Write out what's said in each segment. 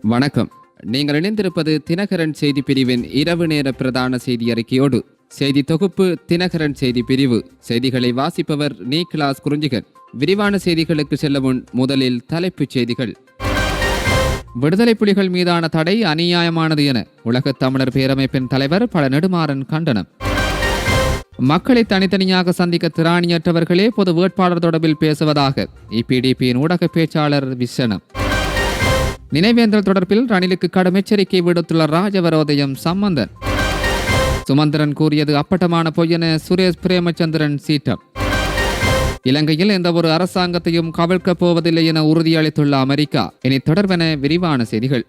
வணக்கம். நீங்கள் இணைந்திருப்பது தினகரன் செய்தி பிரிவின் இரவு நேர பிரதான செய்தி அறிக்கையோடு. செய்தி தொகுப்பு தினகரன் செய்தி பிரிவு. செய்திகளை வாசிப்பவர் நீக்லாஸ் குறிஞ்சிகன். விரிவான செய்திகளுக்கு செல்ல முன் முதலில் தலைப்புச் செய்திகள். விடுதலை புலிகள் மீதான தடை அநியாயமானது என உலகத் தமிழர் பேரமைப்பின் தலைவர் பழ நெடுமாறன் கண்டனம். மக்களை தனித்தனியாக சந்திக்க திராணியற்றவர்களே பொது வேட்பாளர் தொடர்பில் பேசுவதாக இபிடிபியின் ஊடக பேச்சாளர் விசனம். நினைவேந்தல் தொடர்பில் ரணிலுக்கு கடும் எச்சரிக்கை விடுத்துள்ள ராஜவரோதயம் சம்பந்தன். சுமந்திரன் கூறியது அப்பட்டமான பொய்யென சுரேஷ் பிரேமச்சந்திரன் சீட்டம். இலங்கையில் எந்த ஒரு அரசாங்கத்தையும் கவிழ்க்கப் போவதில்லை என உறுதியளித்துள்ள அமெரிக்கா. இனி தொடர்பென விரிவான செய்திகள்.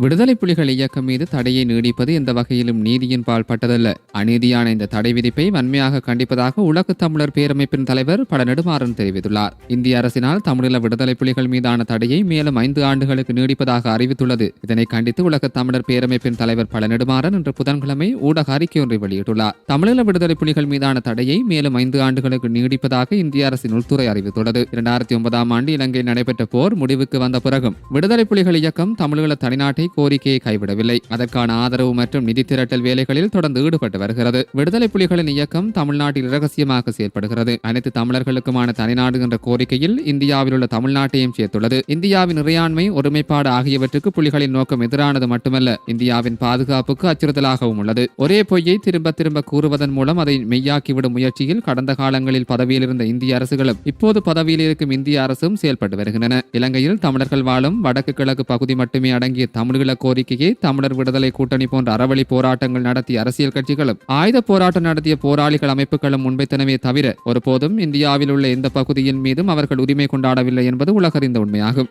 விடுதலை புலிகள் இயக்கம் மீது தடையை நீடிப்பது எந்த வகையிலும் நீதியின் பால் பட்டதல்ல. அநீதியான இந்த தடை விதிப்பை வன்மையாக கண்டிப்பதாக உலகத் தமிழர் பேரமைப்பின் தலைவர் பழ நெடுமாறன் தெரிவித்துள்ளார். இந்திய அரசினால் தமிழீழ விடுதலை புலிகள் மீதான தடையை மேலும் 5 ஆண்டுகளுக்கு நீடிப்பதாக அறிவித்துள்ளது. இதனை கண்டித்து உலகத் தமிழர் பேரமைப்பின் தலைவர் பழ நெடுமாறன் இன்று புதன்கிழமை ஊடக அறிக்கை ஒன்றை வெளியிட்டுள்ளார். தமிழீழ விடுதலை புலிகள் மீதான தடையை மேலும் 5 ஆண்டுகளுக்கு நீடிப்பதாக இந்திய அரசின் உள்துறை அறிவித்துள்ளது. 2009ஆம் ஆண்டு இலங்கையில் நடைபெற்ற போர் முடிவுக்கு வந்த பிறகும் விடுதலை புலிகள் இயக்கம் தமிழீழ தனிநாட்டை கோரிக்கையை கைவிடவில்லை. அதற்கான ஆதரவு மற்றும் நிதி திரட்டல் வேலைகளில் தொடர்ந்து ஈடுபட்டு வருகிறது. விடுதலை புலிகளின் இயக்கம் தமிழ்நாட்டில் இரகசியமாக செயல்படுகிறது. அனைத்து தமிழர்களுக்குமான தனிநாடு என்ற கோரிக்கையில் இந்தியாவில் உள்ள தமிழ்நாட்டையும் சேர்த்துள்ளது. இந்தியாவின் இறையாண்மை, ஒருமைப்பாடு ஆகியவற்றுக்கு புலிகளின் நோக்கம் எதிரானது மட்டுமல்ல, இந்தியாவின் பாதுகாப்புக்கு அச்சுறுத்தலாகவும் உள்ளது. ஒரே பொய்யை திரும்ப திரும்ப கூறுவதன் மூலம் அதை மெய்யாக்கிவிடும் முயற்சியில் கடந்த காலங்களில் பதவியில் இருந்த இந்திய அரசுகளும் இப்போது பதவியில் இருக்கும் இந்திய அரசும் செயல்பட்டு வருகின்றன. இலங்கையில் தமிழர்கள் வாழும் வடக்கு கிழக்கு பகுதி மட்டுமே அடங்கிய தமிழ் கோரிக்கையை தமிழர் விடுதலை கூட்டணி போன்ற அறவழி போராட்டங்கள் நடத்திய அரசியல் கட்சிகளும் ஆயுத போராட்டம் நடத்திய போராளிகள் அமைப்புகளும் முன்வைத்தனவே தவிர ஒருபோதும் இந்தியாவில் உள்ள எந்த பகுதியின் மீதும் அவர்கள் உரிமை கொண்டாடவில்லை என்பது உலகறிந்த உண்மையாகும்.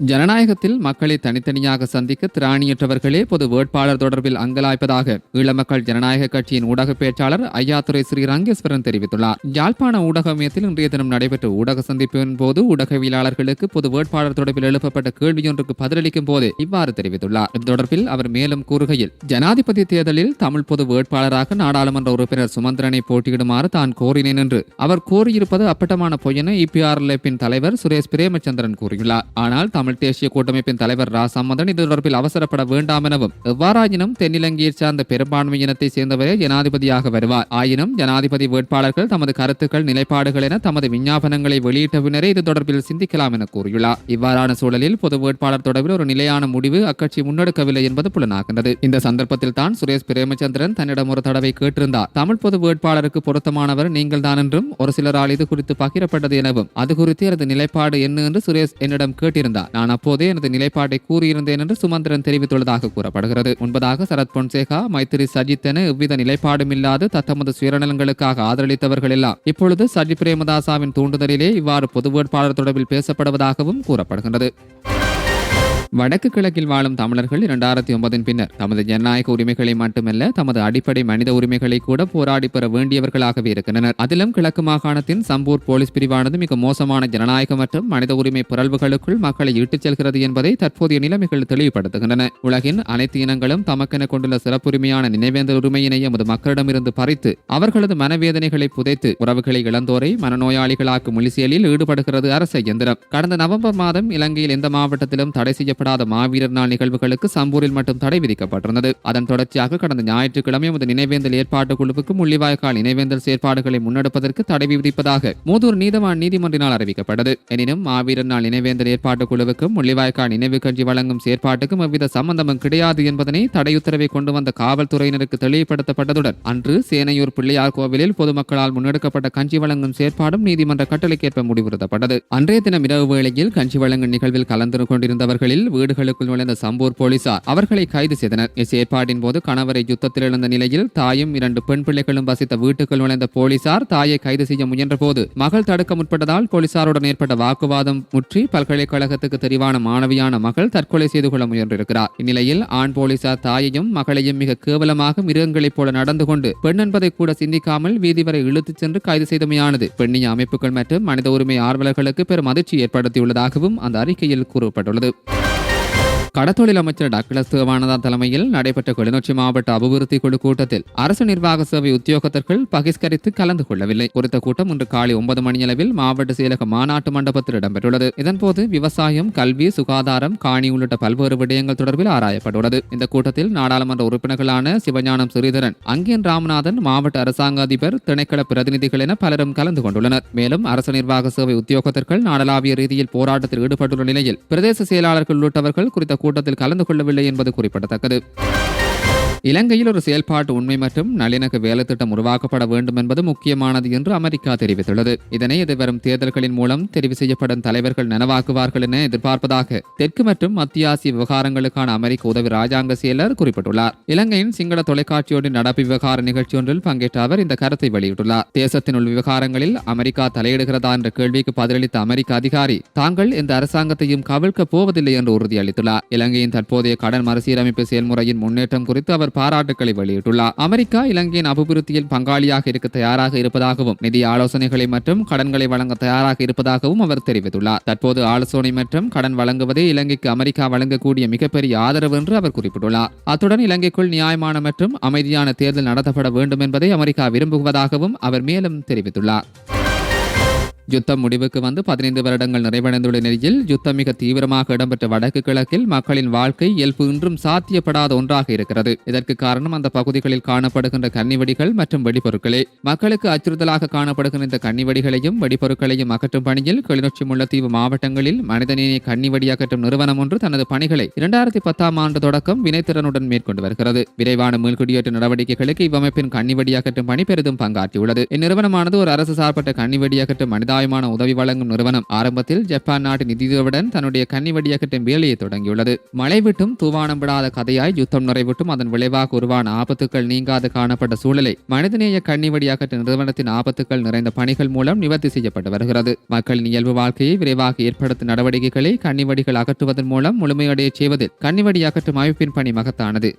ஜனநாயகத்தில் மக்களை தனித்தனியாக சந்திக்க திராணியற்றவர்களே பொது வேட்பாளர் தொடர்பில் அங்கலாய்ப்பதாக ஈழமக்கள் ஜனநாயக கட்சியின் ஊடக பேச்சாளர் ஐயாத்துரை ஸ்ரீ ரங்கேஸ்வரன் தெரிவித்துள்ளார். யாழ்ப்பாண ஊடக மையத்தில் இன்றைய தினம் நடைபெற்ற ஊடக சந்திப்பின் போது ஊடகவியலாளர்களுக்கு பொது வேட்பாளர் தொடர்பில் எழுப்பப்பட்ட கேள்வியொன்றுக்கு பதிலளிக்கும் போது இவ்வாறு தெரிவித்துள்ளார். இது தொடர்பில் அவர் மேலும் கூறுகையில், ஜனாதிபதி தேர்தலில் தமிழ் பொது வேட்பாளராக நாடாளுமன்ற உறுப்பினர் சுமந்திரனை போட்டியிடுமாறு தான் கோரினேன் என்று அவர் கோரியிருப்பது அப்பட்டமான பொய்யென இபிஆர்எல்எஃபின் தலைவர் சுரேஷ் பிரேமச்சந்திரன் கூறியுள்ளார். ஆனால் தமிழ் தேசிய கூட்டமைப்பின் தலைவர் ரா சம்பந்தன் இது தொடர்பில் அவசரப்பட வேண்டாம் எனவும், எவ்வாறாயினும் தென்னிலங்கையை சார்ந்த பெரும்பான்மை இனத்தை சேர்ந்தவரே ஜனாதிபதியாக வருவார். ஆயினும் ஜனாதிபதி வேட்பாளர்கள் தமது கருத்துக்கள், நிலைப்பாடுகள் என தமது விஞ்ஞாபனங்களை வெளியிட்ட பின்னரே இது தொடர்பில் சிந்திக்கலாம் என கூறியுள்ளார். இவ்வாறான சூழலில் பொது வேட்பாளர் தொடர்பில் ஒரு நிலையான முடிவு அக்கட்சி முன்னெடுக்கவில்லை என்பது புலனாகின்றது. இந்த சந்தர்ப்பத்தில் தான் சுரேஷ் பிரேமச்சந்திரன் தன்னிடம் ஒரு தடவை கேட்டிருந்தார், தமிழ் பொது வேட்பாளருக்கு பொருத்தமானவர் நீங்கள் தான் என்றும் ஒரு சிலரால் இது குறித்து பகிரப்பட்டது எனவும் அது குறித்து எனது நிலைப்பாடு என்ன என்று சுரேஷ் என்னிடம் கேட்டிருந்தார். நான் அப்போதே எனது நிலைப்பாட்டை கூறியிருந்தேன் என்று சுமந்திரன் தெரிவித்துள்ளதாக கூறப்படுகிறது. முன்பதாக சரத் பொன்சேகா, மைத்திரி சஜித் என எவ்வித நிலைப்பாடும் இல்லாது தத்தமது சுயநலங்களுக்காக ஆதரவளித்தவர்கள் எல்லாம் இப்பொழுது சஜித் பிரேமதாசாவின் தூண்டுதலிலே இவ்வாறு பொது வேட்பாளர் தொடர்பில் பேசப்படுவதாகவும் கூறப்படுகின்றது. வடக்கு கிழக்கில் வாழும் தமிழர்கள் 2009 பின்னர் தமது ஜனநாயக உரிமைகளை மட்டுமல்ல, தமது அடிப்படை மனித உரிமைகளை கூட போராடி பெற வேண்டியவர்களாகவே இருக்கின்றனர். அதிலும் கிழக்கு மாகாணத்தின் சம்பூர் போலீஸ் பிரிவானது மிக மோசமான ஜனநாயக மற்றும் மனித உரிமை பிறழ்வுகளுக்குள் மக்களை இட்டுச் செல்கிறது என்பதை தற்போதைய நிலைமைகள் தெளிவுபடுத்துகின்றன. உலகின் அனைத்து இனங்களும் தமக்கென கொண்டுள்ள சிறப்புரிமையான நினைவேந்தல் உரிமையினை எமது மக்களிடமிருந்து பறித்து அவர்களது மனவேதனைகளை புதைத்து உறவுகளை இழந்தோரை மனநோயாளிகளாக்கும் முழிசியலில் ஈடுபடுகிறது அரச இயந்திரம். கடந்த நவம்பர் மாதம் இலங்கையில் எந்த மாவட்டத்திலும் தடை செய்ய மாவீரர் நாள் நிகழ்வுகளுக்கு சம்பூரில் மட்டும் தடை விதிக்கப்பட்டிருந்தது. அதன் தொடர்ச்சியாக கடந்த ஞாயிற்றுக்கிழமை நினைவேந்தல் ஏற்பாட்டு குழுவுக்கு முள்ளிவாய்க்கால் நினைவேந்தல் செயற்பாடுகளை முன்னெடுப்பதற்கு தடை விதிப்பதாக மூதூர் நீதவான் நீதிமன்றினால் அறிவிக்கப்பட்டது. எனினும் மாவீரர் நாள் நினைவேந்தல் ஏற்பாட்டு குழுவுக்கும் முள்ளிவாய்க்கால் நினைவு கஞ்சி வழங்கும் செயற்பாட்டுக்கும் எவ்வித சம்பந்தமும் கிடையாது என்பதனை தடையுத்தரவை கொண்டு வந்த காவல்துறையினருக்கு தெளிவுபடுத்தப்பட்டதுடன் அன்று சேனையூர் பிள்ளையார் கோவிலில் பொதுமக்களால் முன்னெடுக்கப்பட்ட கஞ்சி வழங்கும் செயற்பாடும் நீதிமன்ற கட்டளைக்கேற்ப முடிவுறுத்தப்பட்டது. அன்றைய தினம் இரவு வேளையில் கஞ்சி வழங்கும் நிகழ்வில் கலந்து கொண்டிருந்தவர்களில் வீடுகளுக்குள் நுழைந்த சம்பூர் போலீசார் அவர்களை கைது செய்தனர். இச்செயற்பாட்டின் போது கணவரை யுத்தத்தில் இழந்த நிலையில் தாயும் 2 பெண் பிள்ளைகளும் வசித்த வீட்டுக்குள் நுழைந்த போலீசார் தாயை கைது செய்ய முயன்ற போது மகள் தடுக்க முற்பட்டதால் போலீசாருடன் ஏற்பட்ட வாக்குவாதம் முற்றி பல்கலைக்கழகத்துக்கு தெரிவான மாணவியான மகள் தற்கொலை செய்து கொள்ள முயன்றிருக்கிறார். இந்நிலையில் ஆண் போலீசார் தாயையும் மகளையும் மிக கேவலமாக மிருகங்களைப் போல நடந்து கொண்டு பெண் என்பதை கூட சிந்திக்காமல் வீதி வரை இழுத்துச் சென்று கைது செய்தமையானது பெண்ணிய அமைப்புகள் மற்றும் மனித உரிமை ஆர்வலர்களுக்கு பெரும் அதிர்ச்சி ஏற்படுத்தியுள்ளதாகவும் அந்த அறிக்கையில் கூறப்பட்டுள்ளது. கடத்தொழில் அமைச்சர் டக்ளஸ் தேவானந்தா தலைமையில் நடைபெற்ற கிளிநொச்சி மாவட்ட அபிவிருத்தி குழு கூட்டத்தில் அரசு நிர்வாக சேவை உத்தியோகத்தர்கள் பகிஷ்கரித்து கலந்து கொள்ளவில்லை. குறித்த கூட்டம் இன்று காலை 9 மணியளவில் மாவட்ட செயலக மாநாட்டு மண்டபத்தில் இடம்பெற்றுள்ளது. இதன்போது விவசாயம், கல்வி, சுகாதாரம், காணி உள்ளிட்ட பல்வேறு விடயங்கள் தொடர்பில் ஆராயப்பட்டுள்ளது. இந்த கூட்டத்தில் நாடாளுமன்ற உறுப்பினர்களான சிவஞானம் ஸ்ரீதரன், அங்கேன் ராமநாதன், மாவட்ட அரசாங்க அதிபர், திணைக்கள பிரதிநிதிகள் என பலரும் கலந்து கொண்டுள்ளனர். மேலும் அரசு நிர்வாக சேவை உத்தியோகத்தர்கள் நாடளாவிய ரீதியில் போராட்டத்தில் ஈடுபட்டுள்ள நிலையில் பிரதேச செயலாளர்கள் உள்ளிட்டவர்கள் குறித்த கூட்டத்தில் கலந்து கொள்ளவில்லை என்பது குறிப்பிடத்தக்கது. இலங்கையில் ஒரு செயல்பாட்டு உண்மை மற்றும் நல்லிணக்க வேலைத்திட்டம் உருவாக்கப்பட வேண்டும் என்பது முக்கியமானது என்று அமெரிக்கா தெரிவித்துள்ளது. இதனை எதிர்வரும் தேர்தல்களின் மூலம் தெரிவு செய்யப்படும் தலைவர்கள் நனவாக்குவார்கள் என எதிர்பார்ப்பதாக தெற்கு மற்றும் மத்திய ஆசிய விவகாரங்களுக்கான அமெரிக்க உதவி ராஜாங்க செயலர் குறிப்பிட்டுள்ளார். இலங்கையின் சிங்கள தொலைக்காட்சியோடு நடப்பு விவகார நிகழ்ச்சி ஒன்றில் பங்கேற்ற அவர் இந்த கருத்தை வெளியிட்டுள்ளார். தேசத்தின் உள் விவகாரங்களில் அமெரிக்கா தலையிடுகிறதா என்ற கேள்விக்கு பதிலளித்த அமெரிக்க அதிகாரி தாங்கள் எந்த அரசாங்கத்தையும் கவிழ்க்கப் போவதில்லை என்று உறுதியளித்துள்ளார். இலங்கையின் தற்போதைய கடன் மறுசீரமைப்பு செயல்முறையின் முன்னேற்றம் குறித்து அவர் பாராட்டுக்களை வெளியிட்டுள்ளார். அமெரிக்கா இலங்கையின் அபிவிருத்தியில் பங்காளியாக இருக்க தயாராக இருப்பதாகவும் நிதி ஆலோசனைகளை மற்றும் கடன்களை வழங்க தயாராக இருப்பதாகவும் அவர் தெரிவித்துள்ளார். தற்போது ஆலோசனை மற்றும் கடன் வழங்குவதே இலங்கைக்கு அமெரிக்கா வழங்கக்கூடிய மிகப்பெரிய ஆதரவு என்று அவர் குறிப்பிட்டுள்ளார். அத்துடன் இலங்கைக்குள் நியாயமான மற்றும் அமைதியான தேர்தல் நடத்தப்பட வேண்டும் என்பதை அமெரிக்கா விரும்புவதாகவும் அவர் மேலும் தெரிவித்துள்ளார். யுத்தம் முடிவுக்கு வந்து 15 வருடங்கள் நிறைவடைந்துள்ள நிலையில் யுத்தம் மிக தீவிரமாக இடம்பெற்ற வடக்கு கிழக்கில் மக்களின் வாழ்க்கை இயல்பு இன்றும் சாத்தியப்படாத ஒன்றாக இருக்கிறது. இதற்கு காரணம் அந்த பகுதிகளில் காணப்படுகின்ற கன்னிவெடிகள் மற்றும் வெடிப்பொருட்களே. மக்களுக்கு அச்சுறுத்தலாக காணப்படுகின்ற இந்த கன்னிவெடிகளையும் வெடிப்பொருட்களையும் அகற்றும் பணியில் கிளிநொச்சி, முல்லைத்தீவு மாவட்டங்களில் மனிதநேய கன்னிவெடி அகற்றும் நிறுவனம் ஒன்று தனது பணிகளை 2010ஆம் ஆண்டு தொடக்கம் வினைத்திறனுடன் மேற்கொண்டு வருகிறது. விரைவான மீள்குடியேற்ற நடவடிக்கைகளுக்கு இவ்வமைப்பின் கன்னிவெடி அகற்றும் பணி பெரிதும் பங்காற்றியுள்ளது. இந்நிறுவனமானது ஒரு அரசு சார்பற்ற கன்னிவெடி அகற்றும் மனித உதவி வழங்கும் நிறுவனம். ஆரம்பத்தில் ஜப்பான் நாட்டு நிதியுதவியுடன் தன்னுடைய கன்னிவெடி அகற்றும் வேலையை தொடங்கியுள்ளது. மழை விட்டும் தூவானம் விடாத கதையாய் யுத்தம் நிறைவிட்டும் அதன் விளைவாக உருவான ஆபத்துக்கள் நீங்காது காணப்பட்ட சூழலை மனிதநேய கன்னிவெடி அகற்றும் நிறுவனத்தின் ஆபத்துக்கள் நிறைந்த பணிகள் மூலம் நிவர்த்தி செய்யப்பட்டு வருகிறது. மக்களின் இயல்பு வாழ்க்கையை விரைவாக ஏற்படுத்தும் நடவடிக்கைகளை கன்னிவெடிகள் அகற்றுவதன் மூலம் முழுமையடைய செய்வதில் கன்னிவெடி அகற்றும் அமைப்பின் பணி மகத்தானது.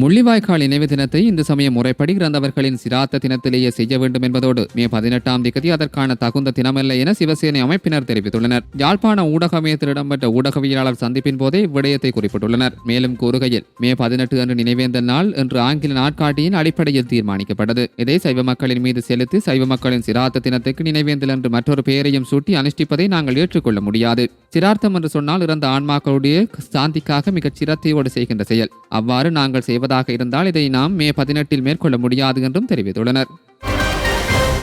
முள்ளிவாய்க்கால் நினைவு தினத்தை இந்து சமய முறைப்படி இறந்தவர்களின் சிராத்த தினத்திலேயே செய்ய வேண்டும் என்பதோடு மே 18ஆம் தேதி அதற்கான தகுந்த தினமல்ல என சிவசேனை அமைப்பினர் தெரிவித்துள்ளனர். யாழ்ப்பாண ஊடகமயத்தில் இடம்பெற்ற ஊடகவியலாளர் சந்திப்பின் போதே இவ்விடயத்தை குறிப்பிட்டுள்ளனர். மேலும் கூறுகையில் மே 18 அன்று நினைவேந்தல் நாள் என்று ஆங்கில நாட்காட்டியின் அடிப்படையில் தீர்மானிக்கப்பட்டது. இதை சைவ மக்களின் மீது செலுத்தி சைவ மக்களின் சிராத்த தினத்துக்கு நினைவேந்தல் என்று மற்றொரு பெயரையும் சூட்டி அனுஷ்டிப்பதை நாங்கள் ஏற்றுக்கொள்ள முடியாது. சிரார்த்தம் என்று சொன்னால் இறந்த ஆன்மாக்களுடைய சாந்திக்காக மிகச் சிரத்தையோடு செய்கின்ற செயல். அவ்வாறு நாங்கள் செய்வதாக இருந்தால் இதை நாம் மே 18 மேற்கொள்ள முடியாது என்றும் தெரிவித்துள்ளனர்.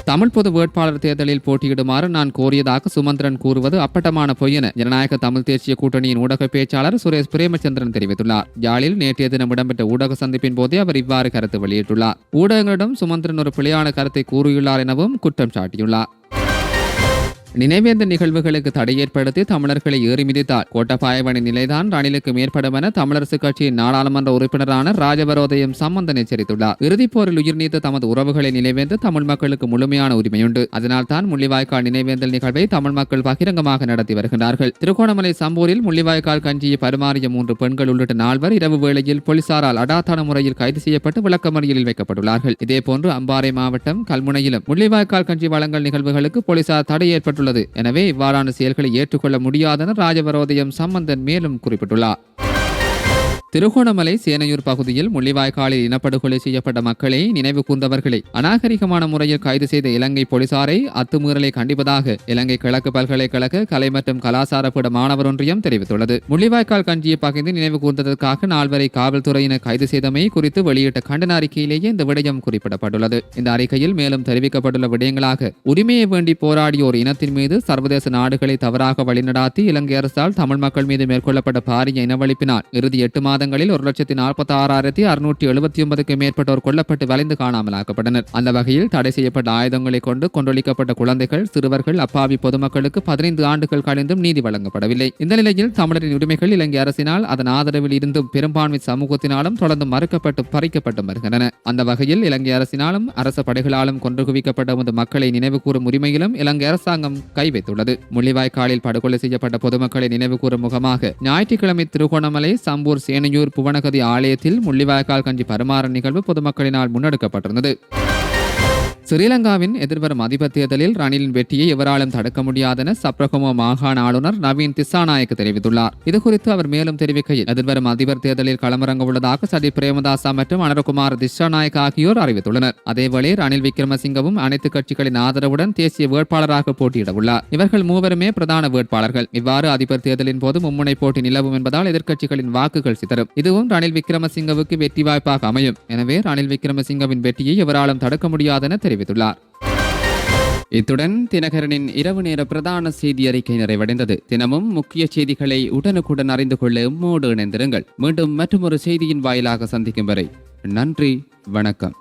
தமிழ் பொது வேட்பாளர் தேர்தலில் போட்டியிடுமாறு நான் கோரியதாக சுமந்திரன் கூறுவது அப்பட்டமான பொய் என ஜனநாயக தமிழ் தேசிய கூட்டணியின் ஊடக பேச்சாளர் சுரேஷ் பிரேமச்சந்திரன் தெரிவித்துள்ளார். யாழில் நேற்றைய தினம் இடம்பெற்ற ஊடக சந்திப்பின் போதே அவர் இவ்வாறு கருத்து வெளியிட்டுள்ளார். ஊடகங்களிடம் சுமந்திரன் ஒரு பிழையான கருத்தை கூறியுள்ளார் எனவும் குற்றம் சாட்டியுள்ளார். நினைவேந்த நிகழ்வுகளுக்கு தடை ஏற்படுத்தி தமிழர்களை ஏறி மிதித்தால் கோட்டபாயவனின் நிலைதான் ரணிலுக்கு மேற்படும் என தமிழரசு கட்சியின் நாடாளுமன்ற உறுப்பினரான ராஜவரோதயம் சம்பந்தன் எச்சரித்துள்ளார். இறுதிப் போரில் உயிர் நீத்த தமது உறவுகளை நினைவேந்து தமிழ் மக்களுக்கு முழுமையான உரிமையுண்டு. அதனால் தான் முள்ளிவாய்க்கால் நினைவேந்தல் நிகழ்வை தமிழ் மக்கள் பகிரங்கமாக நடத்தி வருகிறார்கள். திருகோணமலை சம்பூரில் முள்ளிவாய்க்கால் கஞ்சியை பரிமாறிய 3 பெண்கள் உள்ளிட்ட 4 இரவு வேளையில் போலீசாரால் அடாத்தான முறையில் கைது செய்யப்பட்டு விளக்கமறியலில் வைக்கப்பட்டுள்ளார்கள். இதேபோன்று அம்பாறை மாவட்டம் கல்முனையிலும் முள்ளிவாய்க்கால் கஞ்சி வழங்கல் நிகழ்வுகளுக்கு போலீசார் தடை ஏற்பட்டு எனவே இவ்வாறான செயல்களை ஏற்றுக்கொள்ள முடியாதென ராஜவரோதயம் சம்பந்தன் மேலும் குறிப்பிட்டுள்ளார். திருகோணமலை சேனையூர் பகுதியில் முள்ளிவாய்க்காலில் இனப்படுகொலை செய்யப்பட்ட மக்களை நினைவு கூர்ந்தவர்களை அநாகரிகமான முறையில் கைது செய்த இலங்கை போலீசாரை அத்துமீறலை கண்டிப்பதாக இலங்கை கிழக்கு பல்கலைக்கழக கலை மற்றும் கலாசார பீட மாணவர் ஒன்றியம் தெரிவித்துள்ளது. முள்ளிவாய்க்கால் கஞ்சியை பகிர்ந்து நினைவு கூர்ந்ததற்காக 4 காவல்துறையினர் கைது செய்தமை குறித்து வெளியிட்ட கண்டன அறிக்கையிலேயே இந்த விடயம் குறிப்பிடப்பட்டுள்ளது. இந்த அறிக்கையில் மேலும் தெரிவிக்கப்பட்டுள்ள விடயங்களாக உரிமையை வேண்டி போராடிய ஒரு இனத்தின் மீது சர்வதேச நாடுகளை தவறாக வழிநடாத்தி இலங்கை அரசால் தமிழ் மக்கள் மீது மேற்கொள்ளப்பட்ட பாரிய இனவழிப்பினால் இறுதி 8 மாதங்களில் 1,46,679க்கு மேற்பட்டோர் கொல்லப்பட்டு வளைந்து காணாமலாக்கப்பட்டனர். அந்த வகையில் தடை செய்யப்பட்ட ஆயுதங்களை கொண்டு கொன்றொழிக்கப்பட்ட குழந்தைகள், சிறுவர்கள், அப்பாவி பொதுமக்களுக்கு 15 ஆண்டுகள் கழிந்தும் நீதி வழங்கப்படவில்லை. இந்த நிலையில் தமிழரின் உரிமைகள் இலங்கை அரசினால் அதன் ஆதரவில் இருந்தும் பெரும்பான்மை சமூகத்தினாலும் தொடர்ந்து மறுக்கப்பட்டு பறிக்கப்பட்டு வருகின்றன. அந்த வகையில் இலங்கை அரசினாலும் அரச படைகளாலும் கொன்று குவிக்கப்பட்ட மக்களை நினைவு கூறும் உரிமையிலும் இலங்கை அரசாங்கம் கை வைத்துள்ளது. முள்ளிவாய்க்காலில் படுகொலை செய்யப்பட்ட பொதுமக்களை நினைவு கூறும் முகமாக ஞாயிற்றுக்கிழமை திருகோணமலை, சம்பூர், சேனையூர், புவனகதி ஆலயத்தில் முள்ளிவாய்க்கால் கஞ்சி பரிமாற நிகழ்வு பொதுமக்களினால் முன்னெடுக்கப்பட்டிருந்தது. ஸ்ரீலங்காவின் எதிர்வரும் அதிபர் தேர்தலில் ரணிலின் வெற்றியை எவராலும் தடுக்க முடியாதென சப்ரகமோ மாகாண ஆளுநர் நவீன் திசாநாயக்க தெரிவித்துள்ளார். இதுகுறித்து அவர் மேலும் தெரிவிக்கையில், எதிர்வரும் அதிபர் தேர்தலில் களமிறங்க உள்ளதாக சஜித் பிரேமதாசா மற்றும் அனுரகுமார் திசாநாயக் ஆகியோர் அறிவித்துள்ளனர். அதேவேளை ரணில் விக்ரமசிங்கவும் அனைத்து கட்சிகளின் ஆதரவுடன் தேசிய வேட்பாளராக போட்டியிட உள்ளார். இவர்கள் மூவருமே பிரதான வேட்பாளர்கள். இவ்வாறு அதிபர் தேர்தலின் போது மும்முனை போட்டி நிலவும் என்பதால் எதிர்க்கட்சிகளின் வாக்குகள் சிதறும். இதுவும் ரணில் விக்ரமசிங்கவுக்கு வெற்றி வாய்ப்பாக அமையும். எனவே ரணில் விக்ரமசிங்கவின் வெற்றியை எவராலும் தடுக்க முடியாதென தெரிவித்துள்ளார். இத்துடன் தினகரனின் இரவு நேர பிரதான செய்தி அறிக்கை நிறைவடைந்தது. தினமும் முக்கிய செய்திகளை உடனுக்குடன் அறிந்து கொள்ள எம்மோடு இணைந்திருங்கள். மீண்டும் மற்றொரு செய்தியின் வாயிலாக சந்திக்கும் வரை நன்றி, வணக்கம்.